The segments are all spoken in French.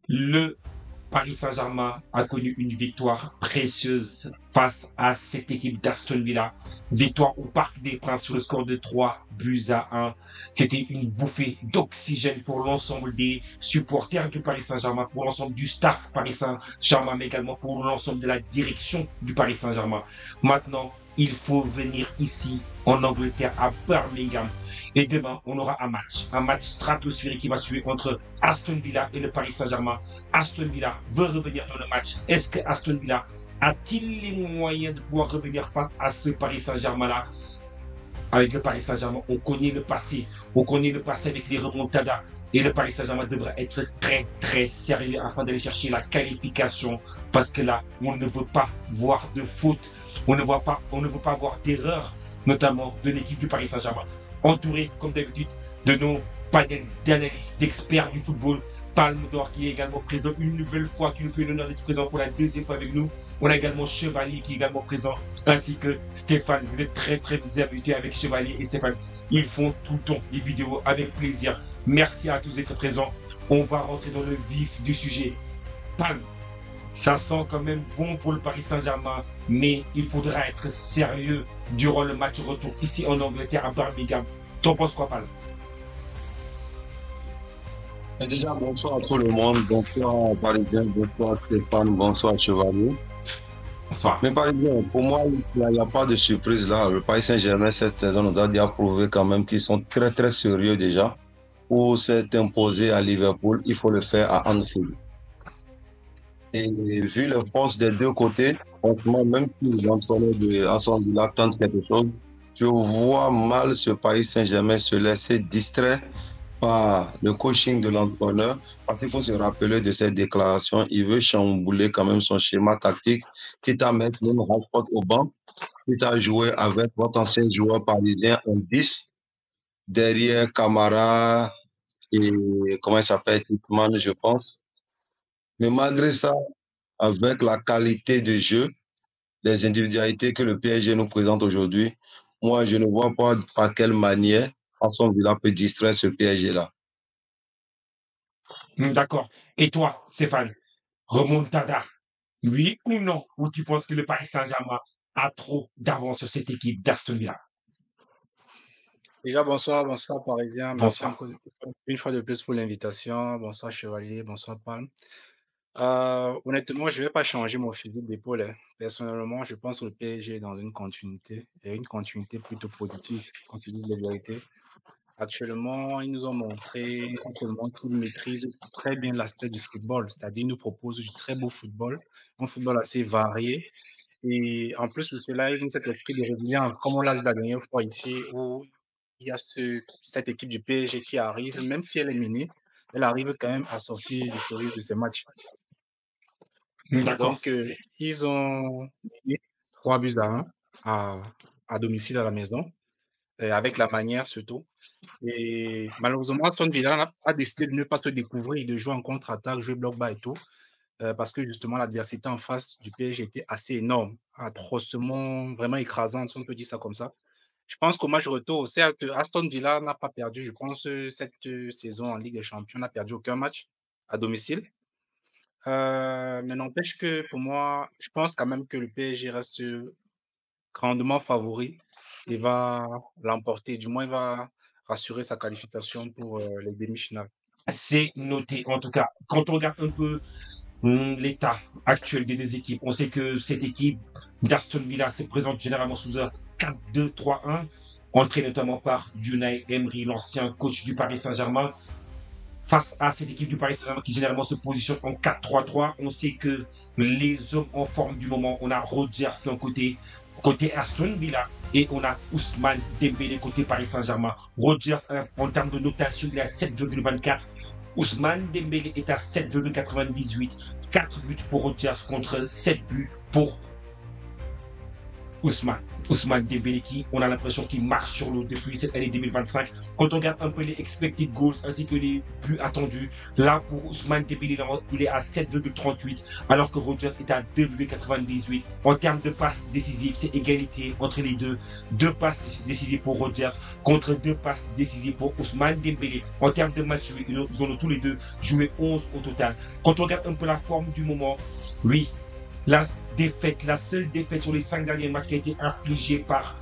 Le Paris Saint-Germain a connu une victoire précieuse face à cette équipe d'Aston Villa. Victoire au Parc des Princes sur le score de 3-1. C'était une bouffée d'oxygène pour l'ensemble des supporters du Paris Saint-Germain, pour l'ensemble du staff Paris Saint-Germain, mais également pour l'ensemble de la direction du Paris Saint-Germain. Maintenant, il faut venir ici en Angleterre, à Birmingham. Et demain, on aura un match stratosphérique qui va suivre entre Aston Villa et le Paris Saint-Germain. Aston Villa veut revenir dans le match. Est-ce que Aston Villa a-t-il les moyens de pouvoir revenir face à ce Paris Saint-Germain-là? Avec le Paris Saint-Germain, on connaît le passé. On connaît le passé avec les remontadas. Et le Paris Saint-Germain devrait être très, très sérieux afin d'aller chercher la qualification. Parce que là, on ne veut pas voir de faute. On ne veut pas voir d'erreur, notamment de l'équipe du Paris Saint-Germain. Entouré, comme d'habitude, de nos panels d'analystes, d'experts du football. Palme d'Or qui est également présent une nouvelle fois, qui nous fait l'honneur d'être présent pour la deuxième fois avec nous. On a également Chevalier qui est également présent, ainsi que Stéphane. Vous êtes très très habitués avec Chevalier et Stéphane. Ils font tout le temps les vidéos avec plaisir. Merci à tous d'être présents. On va rentrer dans le vif du sujet. Palme, ça sent quand même bon pour le Paris Saint-Germain, mais il faudra être sérieux durant le match retour ici en Angleterre à Birmingham. T'en penses quoi, Palme? Et déjà, bonsoir à tout le monde. Bonsoir Parisien, bonsoir Stéphane, bonsoir Chevalier. Bonsoir. Mais Parisien, pour moi, il n'y a pas de surprise là. Le Paris Saint-Germain, cette saison, on doit déjà prouver quand même qu'ils sont très très sérieux déjà. Pour s'imposer à Liverpool, il faut le faire à Anfield. Et vu les forces des deux côtés, franchement, même si l'entraîneur de Aston Villa tente quelque chose, je vois mal ce Paris Saint-Germain se laisser distraire par le coaching de l'entraîneur, parce qu'il faut se rappeler de cette déclaration. Il veut chambouler quand même son schéma tactique, quitte à mettre même Rashford au banc, quitte à jouer avec votre ancien joueur parisien en 10, derrière Camara et comment il s'appelle, Hitman, je pense. Mais malgré ça, avec la qualité de jeu, les individualités que le PSG nous présente aujourd'hui, moi, je ne vois pas par quelle manière Aston Villa peut distraire ce PSG-là. D'accord. Et toi, Stéphane, remontada, oui ou non? Ou tu penses que le Paris Saint-Germain a trop d'avance sur cette équipe d'Aston Villa? Déjà, bonsoir, bonsoir Parisien. Merci Bonsoir. encore une fois de plus pour l'invitation. Bonsoir Chevalier, bonsoir Palme. Honnêtement, je ne vais pas changer mon physique d'épaule, hein. Personnellement, je pense que le PSG est dans une continuité, et une continuité plutôt positive, quand tu dis la vérité. Actuellement, ils nous ont montré non seulement qu'ils maîtrisent très bien l'aspect du football, c'est-à-dire ils nous proposent du très beau football, un football assez varié. Et en plus de cela, ils ont cet esprit de résilience, comme on l'a dit la dernière fois ici, où il y a cette équipe du PSG qui arrive, même si elle est menée, elle arrive quand même à sortir victorieuse de ces matchs. D'accord. Donc, ils ont gagné 3 buts à 1 à domicile à la maison, avec la manière surtout. Et malheureusement, Aston Villa a décidé de ne pas se découvrir, de jouer en contre-attaque, jouer bloc bas et tout, parce que justement l'adversité en face du PSG était assez énorme, atrocement, vraiment écrasante, si on peut dire ça comme ça. Je pense qu'au match retour, certes, Aston Villa n'a pas perdu, je pense, cette saison en Ligue des Champions, n'a perdu aucun match à domicile. Mais n'empêche que pour moi, je pense quand même que le PSG reste grandement favori et va l'emporter. Du moins, il va rassurer sa qualification pour les demi-finales. C'est noté. En tout cas, quand on regarde un peu l'état actuel des deux équipes, on sait que cette équipe d'Aston Villa se présente généralement sous un 4-2-3-1, entraîné notamment par Unai Emery, l'ancien coach du Paris Saint-Germain. Face à cette équipe du Paris Saint-Germain qui généralement se positionne en 4-3-3, on sait que les hommes en forme du moment, on a Rodgers d'un côté Aston Villa, et on a Ousmane Dembélé côté Paris Saint-Germain. Rodgers, en termes de notation, il est à 7,24. Ousmane Dembélé est à 7,98. 4 buts pour Rodgers contre 7 buts pour Ousmane. Ousmane Dembélé qui, on a l'impression qu'il marche sur l'eau depuis cette année 2025. Quand on regarde un peu les expected goals ainsi que les buts attendus, là pour Ousmane Dembélé, il est à 7,38 alors que Rodgers est à 2,98. En termes de passes décisives, c'est égalité entre les deux. 2 passes décisives pour Rodgers contre 2 passes décisives pour Ousmane Dembélé. En termes de matchs, ils ont tous les deux joué 11 au total. Quand on regarde un peu la forme du moment, oui, la seule défaite sur les 5 derniers matchs qui a été infligée par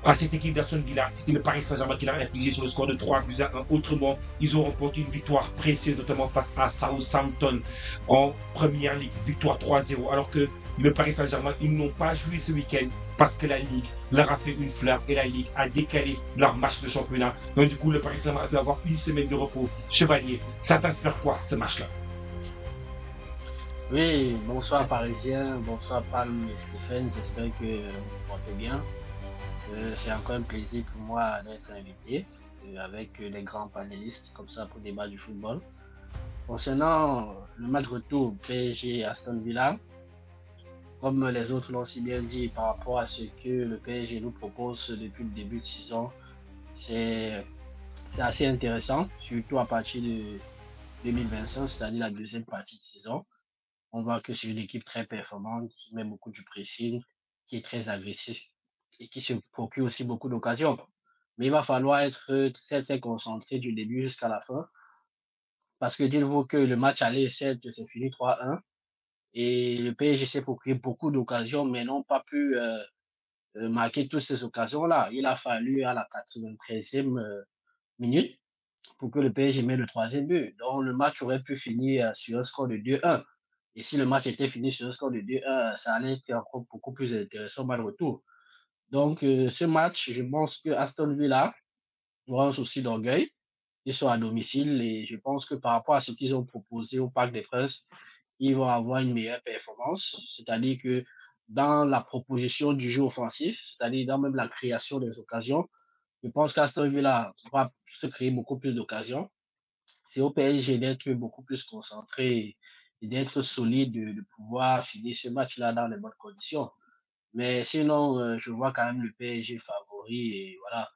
à cette équipe d'Aston Villa, c'était le Paris Saint-Germain qui l'a infligé sur le score de 3-1. Autrement, ils ont remporté une victoire précieuse, notamment face à Southampton en première ligue, victoire 3-0. Alors que le Paris Saint-Germain, ils n'ont pas joué ce week-end parce que la Ligue leur a fait une fleur et la Ligue a décalé leur match de championnat. Donc du coup, le Paris Saint-Germain a pu avoir une semaine de repos. Chevalier, ça t'inspire quoi ce match-là? Oui, bonsoir Parisien, bonsoir Palm et Stéphane, j'espère que vous portez bien. C'est encore un plaisir pour moi d'être invité avec les grands panélistes comme ça pour débat du football. Concernant le match retour PSG Aston Villa, comme les autres l'ont si bien dit par rapport à ce que le PSG nous propose depuis le début de saison, c'est assez intéressant, surtout à partir de 2025, c'est-à-dire la deuxième partie de saison. On voit que c'est une équipe très performante, qui met beaucoup du pressing, qui est très agressif et qui se procure aussi beaucoup d'occasions. Mais il va falloir être très concentré du début jusqu'à la fin. Parce que dites-vous que le match aller, certes, c'est fini 3-1. Et le PSG s'est procuré beaucoup d'occasions, mais n'ont pas pu marquer toutes ces occasions-là. Il a fallu à la 93e minute pour que le PSG mette le troisième but. Donc le match aurait pu finir sur un score de 2-1. Et si le match était fini sur un score de 2-1, ça allait être encore beaucoup plus intéressant mal retour. Donc ce match, je pense que Aston Villa aura un souci d'orgueil. Ils sont à domicile et je pense que par rapport à ce qu'ils ont proposé au Parc des Princes, ils vont avoir une meilleure performance. C'est-à-dire que dans la proposition du jeu offensif, c'est-à-dire dans même la création des occasions, je pense qu'Aston Villa va se créer beaucoup plus d'occasions. C'est au PSG d'être beaucoup plus concentré et d'être solide, de pouvoir finir ce match-là dans les bonnes conditions. Mais sinon, je vois quand même le PSG favori et voilà,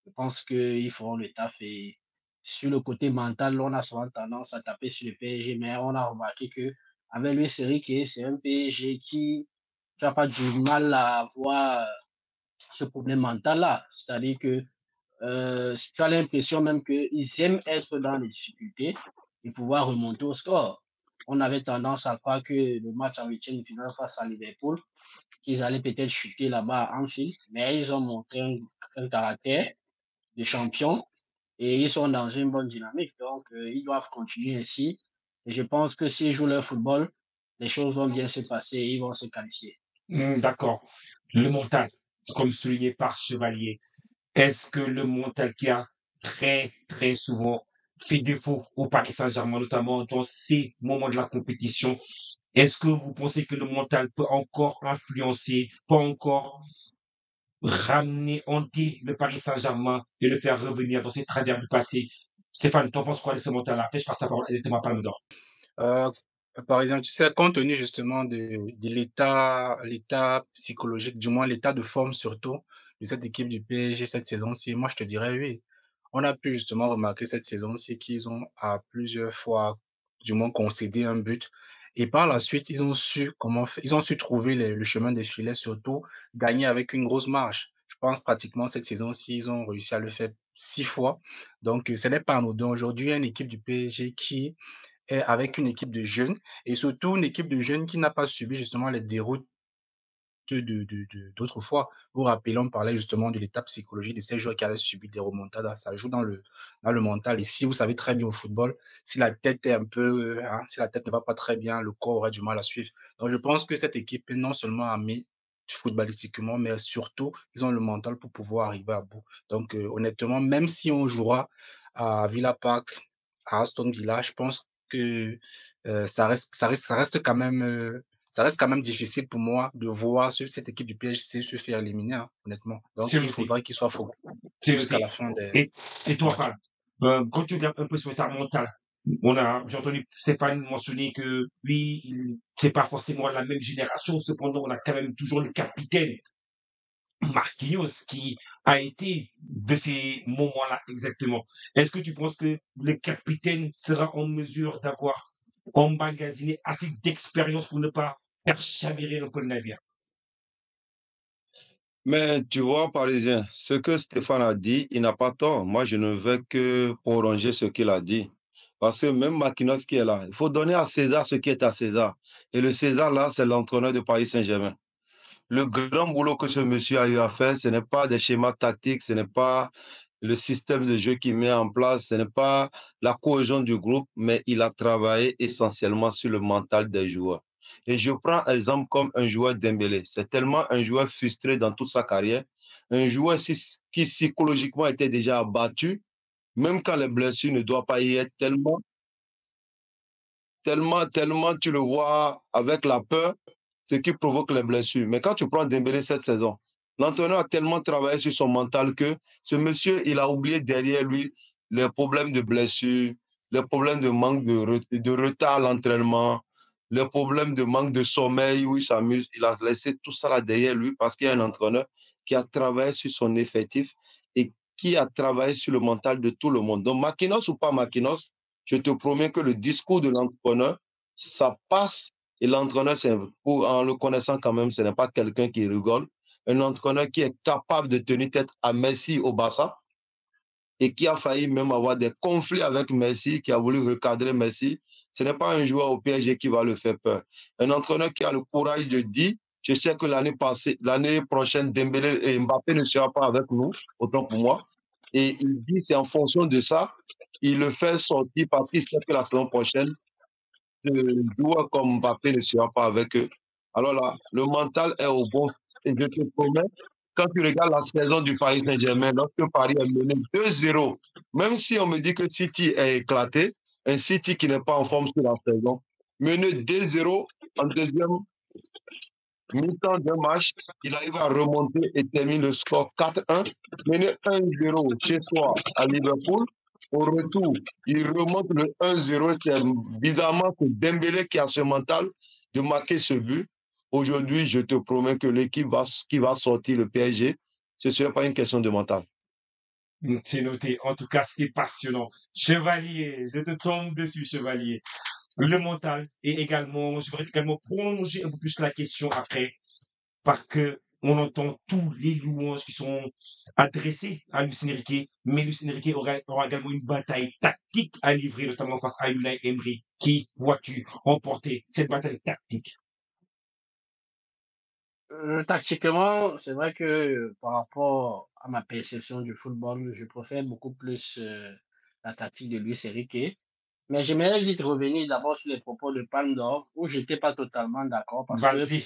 je pense qu'ils feront le taf. Et sur le côté mental, on a souvent tendance à taper sur le PSG, mais on a remarqué que avec Luis Enrique, c'est un PSG qui n'a pas du mal à avoir ce problème mental-là. C'est-à-dire que tu as l'impression même qu'ils aiment être dans les difficultés et pouvoir remonter au score. On avait tendance à croire que le match en huitième de finale face à Liverpool, qu'ils allaient peut-être chuter là-bas en fil, mais ils ont montré un caractère de champion et ils sont dans une bonne dynamique. Donc, ils doivent continuer ainsi. Et je pense que s'ils jouent leur football, les choses vont bien se passer et ils vont se qualifier. D'accord. Le mental, comme souligné par Chevalier, est-ce que le mental qui a très souvent fait défaut au Paris Saint-Germain, notamment dans ces moments de la compétition, est-ce que vous pensez que le mental peut encore influencer, peut encore ramener, hanter le Paris Saint-Germain et le faire revenir dans ses travers du passé? Stéphane, t'en penses quoi de ce mental-là? Après, je passe la parole à Thomas Palme d'Or. Euh, Par exemple, tu sais, compte tenu justement de l'état psychologique, du moins l'état de forme surtout de cette équipe du PSG cette saison-ci, moi je te dirais oui. On a pu justement remarquer cette saison-ci qu'ils ont à plusieurs fois, du moins concédé un but. Et par la suite, ils ont su trouver le chemin des filets, surtout gagner avec une grosse marge. Je pense pratiquement cette saison-ci, ils ont réussi à le faire 6 fois. Donc, ce n'est pas anodin. Aujourd'hui, il y a une équipe du PSG qui est avec une équipe de jeunes et surtout une équipe de jeunes qui n'a pas subi justement les déroutes d'autrefois. Vous vous rappelez, on parlait justement de l'étape psychologique de ces joueurs qui avaient subi des remontadas. Ça joue dans le mental. Et si vous savez très bien au football, si la tête est un peu, si la tête ne va pas très bien, le corps aurait du mal à suivre. Donc, je pense que cette équipe est non seulement amie footballistiquement, mais surtout, ils ont le mental pour pouvoir arriver à bout. Donc, honnêtement, même si on jouera à Villa Park, à Aston Villa, je pense que ça reste quand même ça reste quand même difficile pour moi de voir cette équipe du PSG se faire éliminer, hein, honnêtement. Donc, C'est il noté. faudra qu'il soit focus C'est jusqu'à noté. la fin des Et toi, matchs. quand tu regardes un peu sur l'état mental, j'ai entendu Stéphane mentionner que oui, c'est pas forcément la même génération, cependant, on a quand même toujours le capitaine Marquinhos qui a été de ces moments-là exactement. Est-ce que tu penses que le capitaine sera en mesure d'avoir emmagasiné assez d'expérience pour ne pas faire chavirer un peu le navire? Mais tu vois, Parisien, ce que Stéphane a dit, il n'a pas tort. Moi, je ne vais que prolonger ce qu'il a dit. Parce que même Marquinhos qui est là, il faut donner à César ce qui est à César. Et le César, là, c'est l'entraîneur de Paris Saint-Germain. Le grand boulot que ce monsieur a eu à faire, ce n'est pas des schémas tactiques, ce n'est pas le système de jeu qu'il met en place, ce n'est pas la cohésion du groupe, mais il a travaillé essentiellement sur le mental des joueurs. Et je prends exemple comme un joueur Dembélé. C'est tellement un joueur frustré dans toute sa carrière, un joueur qui psychologiquement était déjà abattu, même quand les blessures ne doivent pas y être tellement tu le vois avec la peur, ce qui provoque les blessures. Mais quand tu prends Dembélé cette saison, l'entraîneur a tellement travaillé sur son mental que ce monsieur, il a oublié derrière lui les problèmes de blessures, les problèmes de manque de retard à l'entraînement, les problèmes de manque de sommeil où il s'amuse. Il a laissé tout ça là derrière lui parce qu'il y a un entraîneur qui a travaillé sur son effectif et qui a travaillé sur le mental de tout le monde. Donc, Marquinhos ou pas Marquinhos, je te promets que le discours de l'entrepreneur, ça passe. Et l'entraîneur, en le connaissant quand même, ce n'est pas quelqu'un qui rigole. Un entraîneur qui est capable de tenir tête à Messi au Barça et qui a failli même avoir des conflits avec Messi, qui a voulu recadrer Messi. Ce n'est pas un joueur au PSG qui va le faire peur. Un entraîneur qui a le courage de dire, je sais que l'année prochaine, Dembélé et Mbappé ne seront pas avec nous, autant pour moi. Et il dit, c'est en fonction de ça, il le fait sortir parce qu'il sait que la saison prochaine, joueur comme Mbappé ne sera pas avec eux. Alors là, le mental est au bon. Et je te promets, quand tu regardes la saison du Paris Saint-Germain, lorsque Paris est mené 2-0, même si on me dit que City est éclaté, un City qui n'est pas en forme sur la saison, mené 2-0 en deuxième mi-temps d'un match, il arrive à remonter et termine le score 4-1, mené 1-0 chez soi à Liverpool. Au retour, il remonte le 1-0. C'est bizarrement que Dembélé qui a ce mental de marquer ce but. Aujourd'hui, je te promets que l'équipe qui va sortir le PSG, ce ne sera pas une question de mental. C'est noté. En tout cas, c'était passionnant. Chevalier, je te tombe dessus, Chevalier. Le mental et également, je voudrais également prolonger un peu plus la question après, parce que on entend tous les louanges qui sont adressées à Lucien Riquet, mais Lucien Riquet aura également une bataille tactique à livrer, notamment face à Unai Emery. Qui vois-tu remporter cette bataille tactique? Tactiquement, c'est vrai que par rapport à ma perception du football, je préfère beaucoup plus la tactique de Luis Enrique. Mais j'aimerais vite revenir d'abord sur les propos de Palme d'Or, où je n'étais pas totalement d'accord, parce que Vas-y.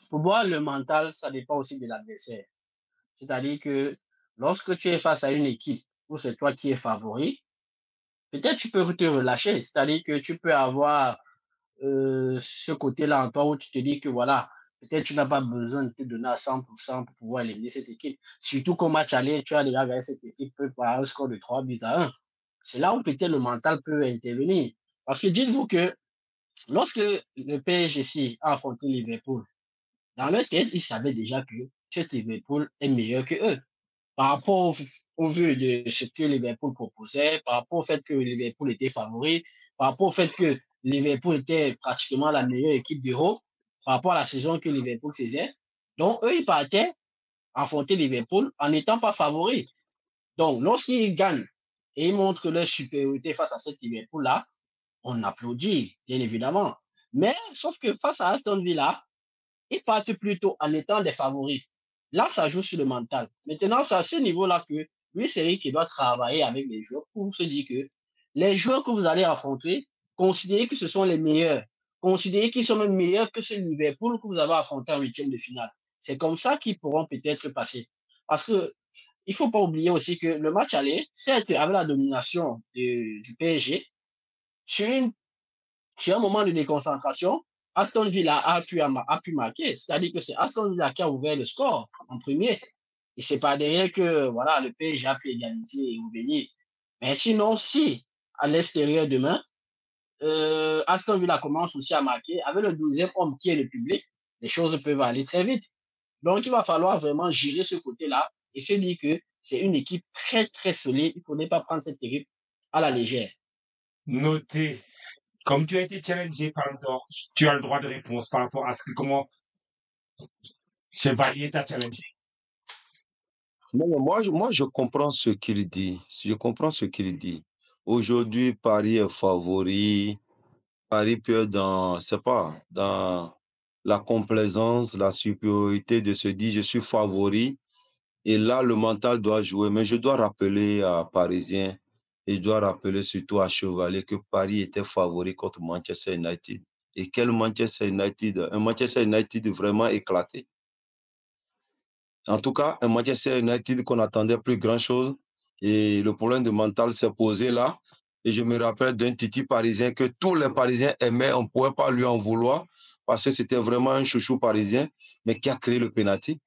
pour moi, le mental, ça dépend aussi de l'adversaire. C'est-à-dire que lorsque tu es face à une équipe où c'est toi qui es favori, peut-être tu peux te relâcher. C'est-à-dire que tu peux avoir ce côté-là en toi où tu te dis que voilà, peut-être tu n'as pas besoin de te donner à 100% pour pouvoir éliminer cette équipe. Surtout qu'au match aller, tu as déjà gagné cette équipe par un score de 3-1. C'est là où peut-être le mental peut intervenir. Parce que dites-vous que lorsque le PSG a affronté Liverpool, dans leur tête, ils savaient déjà que cet Liverpool est meilleur que eux. Par rapport au vu de ce que Liverpool proposait, par rapport au fait que Liverpool était favori, par rapport au fait que Liverpool était pratiquement la meilleure équipe d'Europe, par rapport à la saison que Liverpool faisait. Donc, eux, ils partaient affronter Liverpool en n'étant pas favoris. Donc, lorsqu'ils gagnent et ils montrent leur supériorité face à cette Liverpool-là, on applaudit, bien évidemment. Mais, sauf que face à Aston Villa, ils partent plutôt en étant des favoris. Là, ça joue sur le mental. Maintenant, c'est à ce niveau-là que lui, c'est lui qui doit travailler avec les joueurs pour se dire que les joueurs que vous allez affronter, considérez que ce sont les meilleurs. Considérez qu'ils sont même meilleurs que ce Liverpool que vous avez affronté en huitième de finale. C'est comme ça qu'ils pourront peut-être passer. Parce que il faut pas oublier aussi que le match aller, certes, avec la domination du PSG, sur une sur un moment de déconcentration, Aston Villa a pu marquer. C'est-à-dire que c'est Aston Villa qui a ouvert le score en premier. Et c'est pas derrière que voilà, le PSG a pu égaliser et revenir. Mais sinon, si à l'extérieur demain, Aston Villa commence aussi à marquer, avec le 12e homme qui est le public, les choses peuvent aller très vite. Donc, il va falloir vraiment juger ce côté-là et se dire que c'est une équipe très, très solide. Il ne faudrait pas prendre cette équipe à la légère. Noté. Comme tu as été challengé par Andorre, tu as le droit de réponse par rapport à ce que comment Chevalier t'a challengé. Non, mais moi, je comprends ce qu'il dit. Je comprends ce qu'il dit. Aujourd'hui, Paris est favori. Paris peut être dans, c'est pas, dans la complaisance, la supériorité de se dire je suis favori. Et là, le mental doit jouer. Mais je dois rappeler à Parisiens et je dois rappeler surtout à Chevalier que Paris était favori contre Manchester United. Et quel Manchester United? Un Manchester United vraiment éclaté. En tout cas, un Manchester United qu'on attendait plus grand-chose. Et le problème de mental s'est posé là. Et je me rappelle d'un Titi parisien que tous les Parisiens aimaient. On ne pouvait pas lui en vouloir parce que c'était vraiment un chouchou parisien, mais qui a créé le penalty.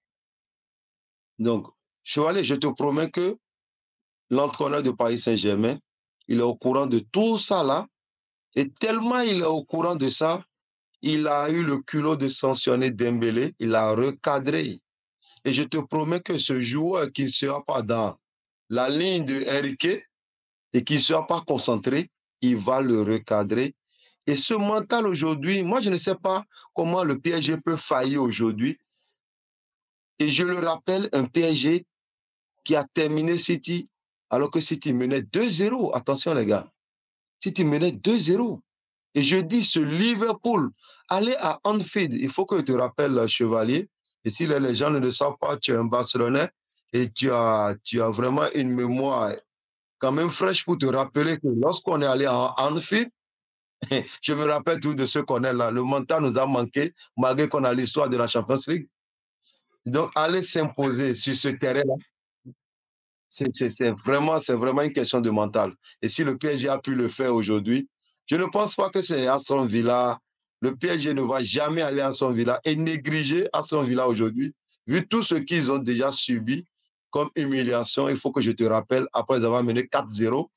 Donc, Chevalier, je te promets que l'entraîneur de Paris Saint-Germain, il est au courant de tout ça là. Et tellement il est au courant de ça, il a eu le culot de sanctionner Dembélé. Il a recadré. Et je te promets que ce joueur qui ne sera pas dans la ligne de Henrique et qui ne sera pas concentré, il va le recadrer. Et ce mental aujourd'hui, moi je ne sais pas comment le PSG peut faillir aujourd'hui. Et je le rappelle, un PSG qui a terminé City alors que City menait 2-0. Attention les gars, City menait 2-0. Et je dis, ce Liverpool, allez à Anfield. Il faut que je te rappelle, Chevalier. Et si les gens ne le savent pas, tu es un Barcelonais et tu as vraiment une mémoire quand même fraîche pour te rappeler que lorsqu'on est allé à Anfield, je me rappelle tout de ce qu'on est là. Le mental nous a manqué, malgré qu'on a l'histoire de la Champions League. Donc, aller s'imposer sur ce terrain-là, c'est vraiment une question de mental. Et si le PSG a pu le faire aujourd'hui, je ne pense pas que c'est Aston Villa. Le PSG ne va jamais aller à Aston Villa et négliger Aston Villa aujourd'hui. Vu tout ce qu'ils ont déjà subi comme humiliation, il faut que je te rappelle, après avoir mené 4-0,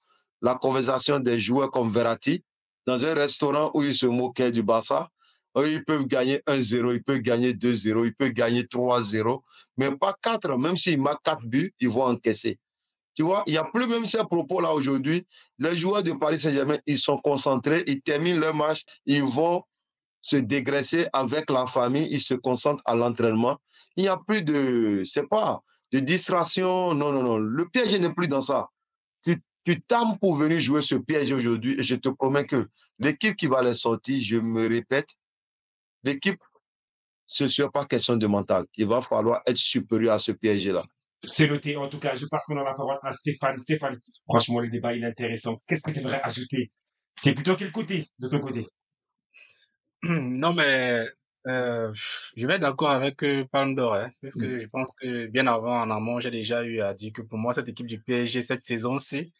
la conversation des joueurs comme Verratti, dans un restaurant où ils se moquaient du Barça, eux, ils peuvent gagner 1-0, ils peuvent gagner 2-0, ils peuvent gagner 3-0, mais pas 4. Même s'ils marquent 4 buts, ils vont encaisser. Tu vois, il n'y a plus même ces propos-là aujourd'hui. Les joueurs de Paris Saint-Germain, ils sont concentrés, ils terminent leur match, ils vont se dégraisser avec la famille, ils se concentrent à l'entraînement. Il n'y a plus de, c'est pas, de distraction. Non, non, non. Le PSG n'est plus dans ça. Tu t'armes pour venir jouer ce PSG aujourd'hui et je te promets que l'équipe qui va les sortir, je me répète, l'équipe, ce ne sera pas question de mental. Il va falloir être supérieur à ce PSG-là. C'est noté. En tout cas, je passe maintenant la parole à Stéphane. Stéphane, franchement, le débat, il est intéressant. Qu'est-ce que tu aimerais ajouter? T'es plutôt quel côté de ton côté? Non, mais je vais être d'accord avec Pandore, hein, puisque je pense que bien avant, en amont, j'ai déjà eu à dire que pour moi, cette équipe du PSG, cette saison-ci,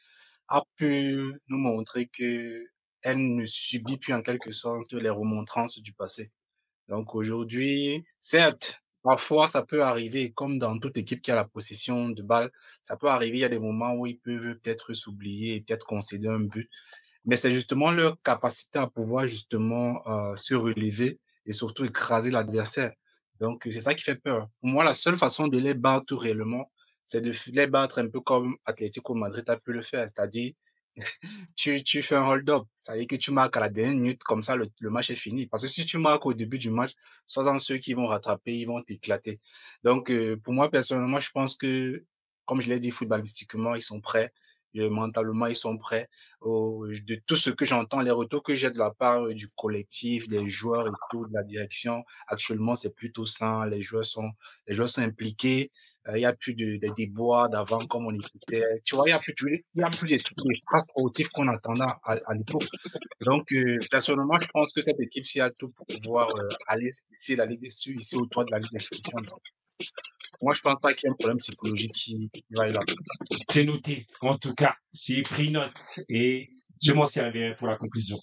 a pu nous montrer que elle ne subit plus en quelque sorte les remontrances du passé. Donc aujourd'hui, certes, parfois ça peut arriver, comme dans toute équipe qui a la possession de balle, ça peut arriver, il y a des moments où ils peuvent peut-être s'oublier et peut-être concéder un but. Mais c'est justement leur capacité à pouvoir justement se relever et surtout écraser l'adversaire. Donc c'est ça qui fait peur. Pour moi, la seule façon de les battre tout réellement, c'est de les battre un peu comme Atlético Madrid a pu le faire, c'est-à-dire tu fais un hold-up, ça veut dire que tu marques à la dernière minute, comme ça le match est fini. Parce que si tu marques au début du match, soit ceux qui vont rattraper, ils vont t'éclater. Donc pour moi personnellement, je pense que, comme je l'ai dit, footballistiquement, ils sont prêts. Mentalement, ils sont prêts. De tout ce que j'entends, les retours que j'ai de la part du collectif, des joueurs et tout, de la direction, actuellement, c'est plutôt sain. Les joueurs sont impliqués. Il y a plus de déboires d'avant comme on écoutait. Tu vois, il y a plus des trucs extra sportifs qu'on attendait à l'époque. Donc, personnellement, je pense que cette équipe-ci a tout pour pouvoir aller ici, ici au toit de la Ligue des Champions. Donc, moi, je pense pas qu'il y ait un problème psychologique qui va y là. C'est noté. En tout cas, j'ai pris note et je m'en servirai pour la conclusion.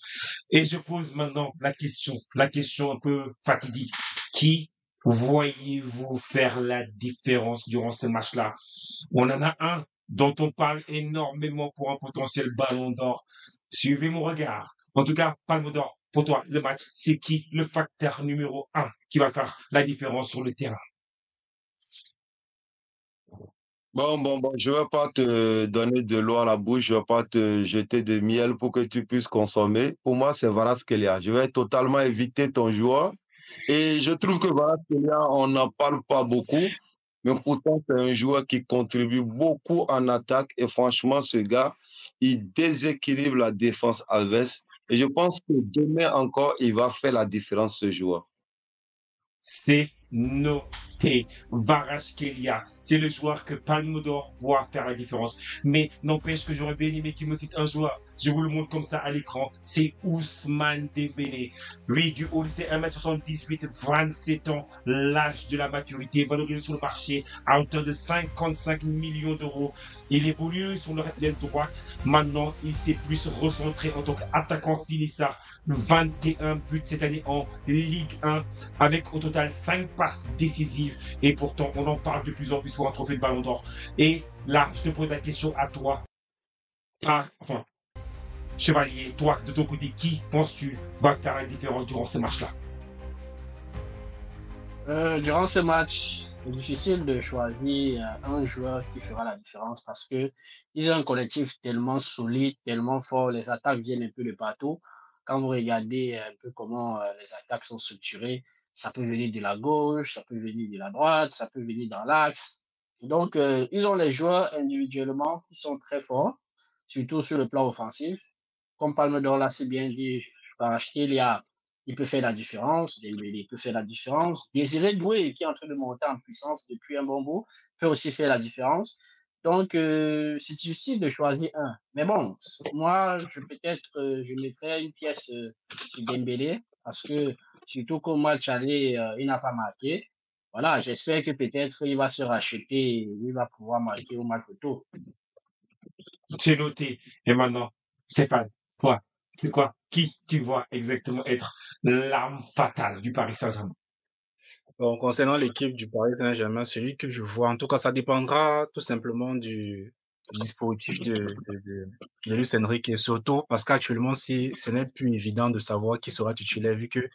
Et je pose maintenant la question un peu fatidique. Qui voyez-vous faire la différence durant ce match-là? On en a un dont on parle énormément pour un potentiel ballon d'or. Suivez mon regard. En tout cas, Palme d'or, pour toi, le match, c'est qui le facteur numéro 1 qui va faire la différence sur le terrain? Bon, je vais pas te donner de l'eau à la bouche, je vais pas te jeter de miel pour que tu puisses consommer. Pour moi, c'est Kvaratskhelia. Je vais totalement éviter ton joueur. Et je trouve que Kvaratskhelia, on n'en parle pas beaucoup, mais pourtant, c'est un joueur qui contribue beaucoup en attaque. Et franchement, ce gars, il déséquilibre la défense Alves. Et je pense que demain encore, il va faire la différence, ce joueur. C'est noté. Varaskelia, c'est le joueur que Palme d'Or voit faire la différence. Mais n'empêche que j'aurais bien aimé qu'il me cite un joueur. Je vous le montre comme ça à l'écran. C'est Ousmane Dembélé. Lui, du haut, c'est 1m78, 27 ans, l'âge de la maturité, valorisé sur le marché à hauteur de 55 millions d'euros. Il évolue sur le l'aile droite. Maintenant, il s'est plus recentré en tant qu'attaquant finisseur. 21 buts cette année en Ligue 1 avec au total 5 passes décisives. Et pourtant, on en parle de plus en plus pour un trophée de Ballon d'Or. Et là, je te pose la question à toi. Enfin, Chevalier, toi, de ton côté, qui penses-tu va faire la différence durant ce match-là? Durant ce match, c'est difficile de choisir un joueur qui fera la différence parce que ils ont un collectif tellement solide, tellement fort. Les attaques viennent un peu de partout. Quand vous regardez un peu comment les attaques sont structurées, ça peut venir de la gauche, ça peut venir de la droite, ça peut venir dans l'axe. Donc, ils ont les joueurs individuellement qui sont très forts, surtout sur le plan offensif. Comme Palme d'Or l'a si bien dit, par acheter, il peut faire la différence. Dembélé peut faire la différence. Désiré Doué, qui est en train de monter en puissance depuis un bon bout, peut aussi faire la différence. Donc, c'est difficile de choisir un. Mais bon, moi, je mettrais une pièce sur Dembélé parce que, surtout qu'au match aller, il n'a pas marqué. Voilà, j'espère que peut-être il va se racheter et il va pouvoir marquer au match retour. C'est noté. Et maintenant, Stéphane, toi, c'est quoi? Qui tu vois exactement être l'arme fatale du Paris Saint-Germain? Bon, concernant l'équipe du Paris Saint-Germain, celui que je vois, en tout cas, ça dépendra tout simplement du dispositif de Luis Enrique, et surtout parce qu'actuellement, si ce n'est plus évident de savoir qui sera titulaire, vu que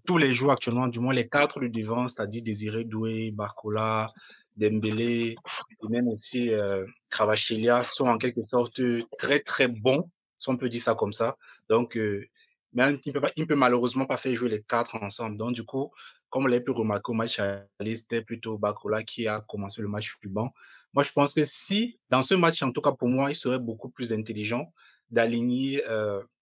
tous les joueurs actuellement, du moins les quatre du devant, c'est-à-dire Désiré Doué, Barcola, Dembélé et même aussi Kvaratskhelia, sont en quelque sorte très très bons, si on peut dire ça comme ça. Donc, mais il ne peut malheureusement pas faire jouer les quatre ensemble. Donc, du coup, comme on l'a pu remarquer au match aller, c'était plutôt Barcola qui a commencé le match du banc. Moi, je pense que si, dans ce match, en tout cas pour moi, il serait beaucoup plus intelligent d'aligner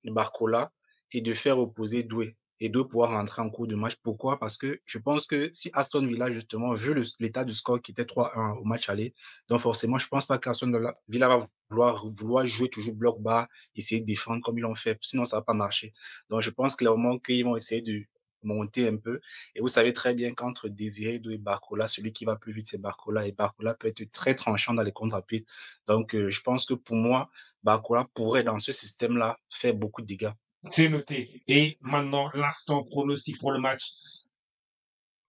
Barcola et de faire opposer Doué et de pouvoir rentrer en cours de match. Pourquoi? Parce que je pense que si Aston Villa, justement, vu l'état du score qui était 3-1 au match aller, donc forcément, je pense pas qu'Aston Villa va vouloir jouer toujours bloc bas, essayer de défendre comme ils l'ont fait. Sinon, ça va pas marcher. Donc, je pense clairement qu'ils vont essayer de monter un peu. Et vous savez très bien qu'entre Désiré et Barcola, celui qui va plus vite, c'est Barcola. Et Barcola peut être très tranchant dans les contre rapides. Donc, je pense que pour moi, Barcola pourrait, dans ce système-là, faire beaucoup de dégâts. C'est noté. Et maintenant, l'instant pronostic pour le match.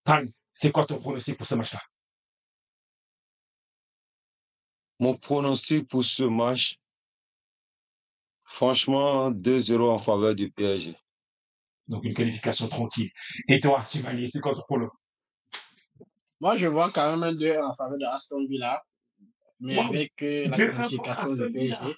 Pan, c'est quoi ton pronostic pour ce match-là? Mon pronostic pour ce match, franchement, 2-0 en faveur du PSG. Donc, une qualification tranquille. Et toi, Chevalier, c'est quoi ton pronostic? Moi, je vois quand même un 2 en faveur de Aston Villa, mais Wow, avec la 2-1 pour qualification du Aston Villa. PSG.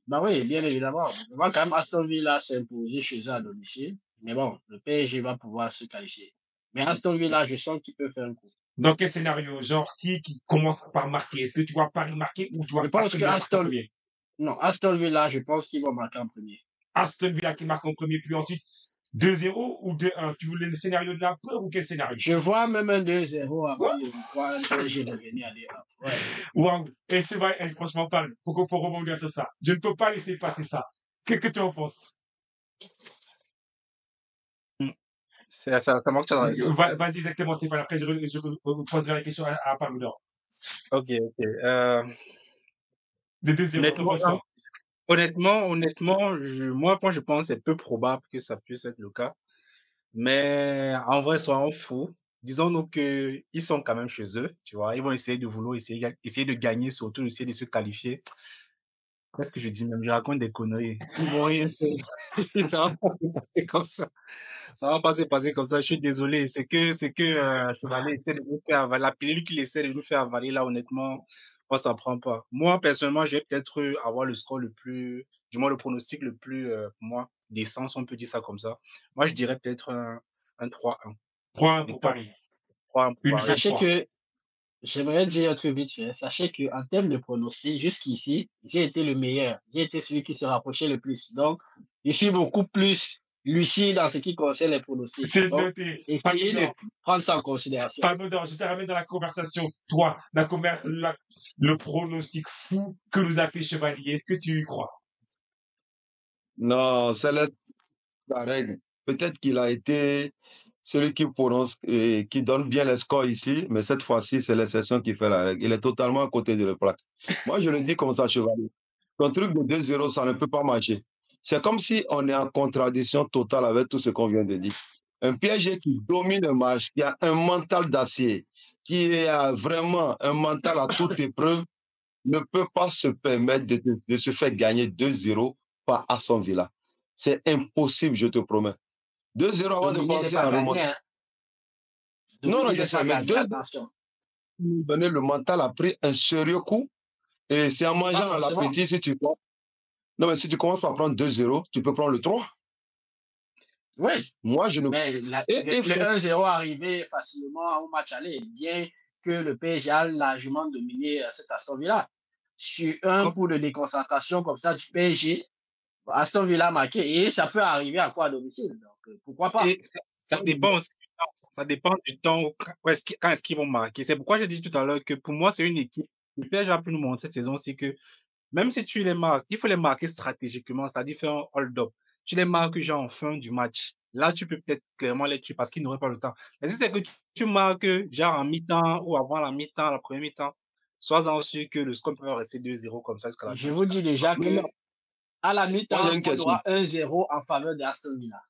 Bah oui, bien évidemment. Je vois quand même Aston Villa s'imposer chez eux à domicile. Mais bon, le PSG va pouvoir se qualifier. Mais Aston Villa, je sens qu'il peut faire un coup. Dans quel scénario? Genre, qui commence par marquer? Est-ce que tu vois Paris marquer ou tu Je vois pense Aston que Villa marquer en premier? non, Aston Villa, je pense qu'ils vont marquer en premier. Aston Villa qui marque en premier, puis ensuite 2-0 ou 2-1? Tu voulais le scénario de la peur ou quel scénario? Je vois même un 2-0 Quoi? avant de voir un PSG revenir à 2-1. Ouais. Waouh! Et c'est vrai, franchement, parle. Faut rebondir sur ça. Je ne peux pas laisser passer ça. Qu'est-ce que tu en penses? Ça manque ça. Vas-y exactement, Stéphane. Après, je poserai la question à Palmer. Ok, ok. Le 2-0, t'en Honnêtement, penses quoi? moi, je pense que c'est peu probable que ça puisse être le cas. Mais en vrai, soyons fous. Disons-nous qu'ils sont quand même chez eux, tu vois. Ils vont essayer de essayer de gagner, surtout essayer de se qualifier. Presque je dis même, je raconte des conneries. Ils vont rien faire. Ça va pas se passer comme ça. Ça va pas se passer comme ça. Je suis désolé. C'est que Chevalier essaie de nous faire avaler. La pilule qu'il essaie de nous faire avaler là, honnêtement, moi, ça prend pas. Moi, personnellement, je vais peut-être avoir le score le plus, du moins le pronostic le plus, pour moi, décent, si on peut dire ça comme ça. Moi, je dirais peut-être un 3-1. 3-1 pour Victoire Paris. 3-1 pour Une Paris. seule Sachez fois. que j'aimerais dire un truc vite fait. Sachez qu'en termes de pronostic, jusqu'ici, j'ai été le meilleur. J'ai été celui qui se rapprochait le plus. Donc, je suis beaucoup plus lucide en ce qui concerne les pronostics. C'est Donc, noté. essayez de Palmodor, prendre ça en considération. Palmodor, je te ramène dans la conversation. Toi, le pronostic fou que nous a fait Chevalier, est-ce que tu y crois? Non, c'est la règle. Peut-être qu'il a été celui qui prononce et qui donne bien les scores ici, mais cette fois-ci, c'est l'exception qui fait la règle. Il est totalement à côté de la plaque. Moi, je le dis comme ça, Chevalier. Ton truc de 2-0, ça ne peut pas marcher. C'est comme si on est en contradiction totale avec tout ce qu'on vient de dire. Un PSG qui domine un match, qui a un mental d'acier, qui a vraiment un mental à toute épreuve, ne peut pas se permettre de se faire gagner 2-0 par Aston Villa. C'est impossible, je te promets. 2-0 avant de Dominer n'est penser pas à gagné. remonter. Hein. Non, Dominer je n'est sais, pas mais gagné, 2-0, attention. le mental a pris un sérieux coup. Et c'est en Pas mangeant à forcément. l'appétit, si tu crois. Non, mais si tu commences par prendre 2-0, tu peux prendre le 3. Oui, Moi, je ne. mais le 1-0 arrivé facilement au match aller, bien que le PSG a largement dominé cet Aston Villa. Sur un coup de déconcentration comme ça du PSG, Aston Villa a marqué et ça peut arriver à quoi à domicile. Donc, pourquoi pas? Et ça dépend aussi du temps. Ça dépend du temps quand est-ce qu'ils vont marquer. C'est pourquoi j'ai dit tout à l'heure que pour moi, c'est une équipe. Le PSG a pu nous montrer cette saison, c'est que même si tu les marques, il faut les marquer stratégiquement, c'est-à-dire faire un hold-up. Tu les marques genre en fin du match. Là, tu peux peut-être clairement les tuer parce qu'ils n'auraient pas le temps. Mais si c'est que tu marques genre en mi-temps ou avant la mi-temps, la première mi-temps, sois-en sûr que le score peut rester 2-0 comme ça jusqu'à la fin. Je vous dis déjà que à la mi-temps, Moi, j'ai une on question. aura 1-0 en faveur d'Aston Villa.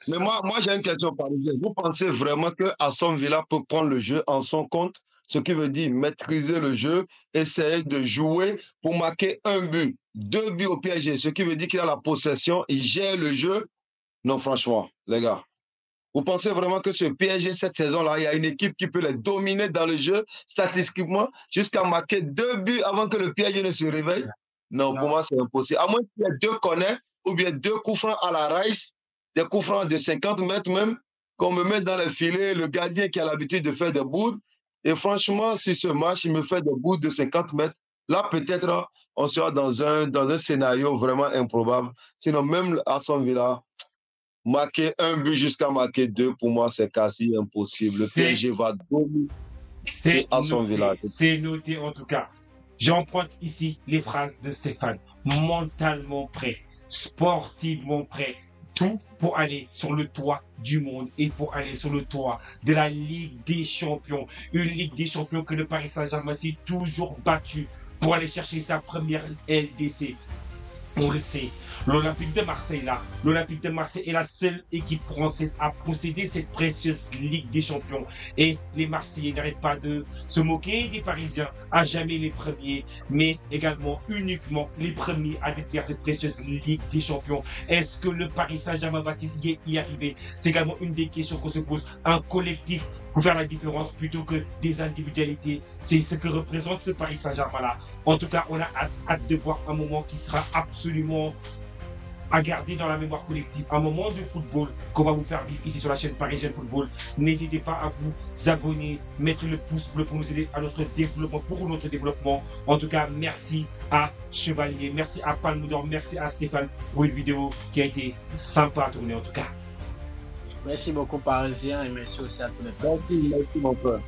Mais moi j'ai une question parisienne. Vous pensez vraiment que Aston Villa peut prendre le jeu en son compte, ce qui veut dire maîtriser le jeu, essayer de jouer pour marquer un but, 2 buts au PSG, ce qui veut dire qu'il a la possession, il gère le jeu? Non, franchement, les gars. Vous pensez vraiment que ce PSG, cette saison-là, il y a une équipe qui peut les dominer dans le jeu, statistiquement, jusqu'à marquer 2 buts avant que le PSG ne se réveille? Non, pour moi, c'est impossible. À moins qu'il y ait 2 corners ou bien 2 coups francs à la Rice, des coups francs de 50 mètres même, qu'on me met dans les filets, le gardien qui a l'habitude de faire des boudes. Et franchement, si ce match, il me fait des boudes de 50 mètres, là, peut-être, on sera dans un scénario vraiment improbable. Sinon, même Aston Villa, marquer un but jusqu'à marquer 2, pour moi, c'est quasi impossible. Le PSG va dominer Aston Villa. C'est noté en tout cas. J'emprunte ici les phrases de Stéphane. Mentalement prêt, sportivement prêt, tout pour aller sur le toit du monde et pour aller sur le toit de la Ligue des Champions. Une Ligue des Champions que le Paris Saint-Germain s'est toujours battu pour aller chercher sa première LDC. On le sait, l'Olympique de Marseille là, l'Olympique de Marseille est la seule équipe française à posséder cette précieuse Ligue des Champions. Et les Marseillais n'arrêtent pas de se moquer des Parisiens, à jamais les premiers, mais également uniquement les premiers à détenir cette précieuse Ligue des Champions. Est-ce que le Paris Saint-Germain va-t-il y arriver? C'est également une des questions qu'on se pose. Un collectif pour faire la différence plutôt que des individualités. C'est ce que représente ce Paris Saint-Germain là. En tout cas, on a hâte de voir un moment qui sera absolument à garder dans la mémoire collective, un moment de football qu'on va vous faire vivre ici sur la chaîne Parisienne Football. N'hésitez pas à vous abonner, mettre le pouce bleu pour nous aider à notre développement, pour notre développement. En tout cas, merci à Chevalier, merci à Palmodor, merci à Stéphane pour une vidéo qui a été sympa à tourner en tout cas. Merci beaucoup Parisien et merci aussi à tous les Merci mon frère.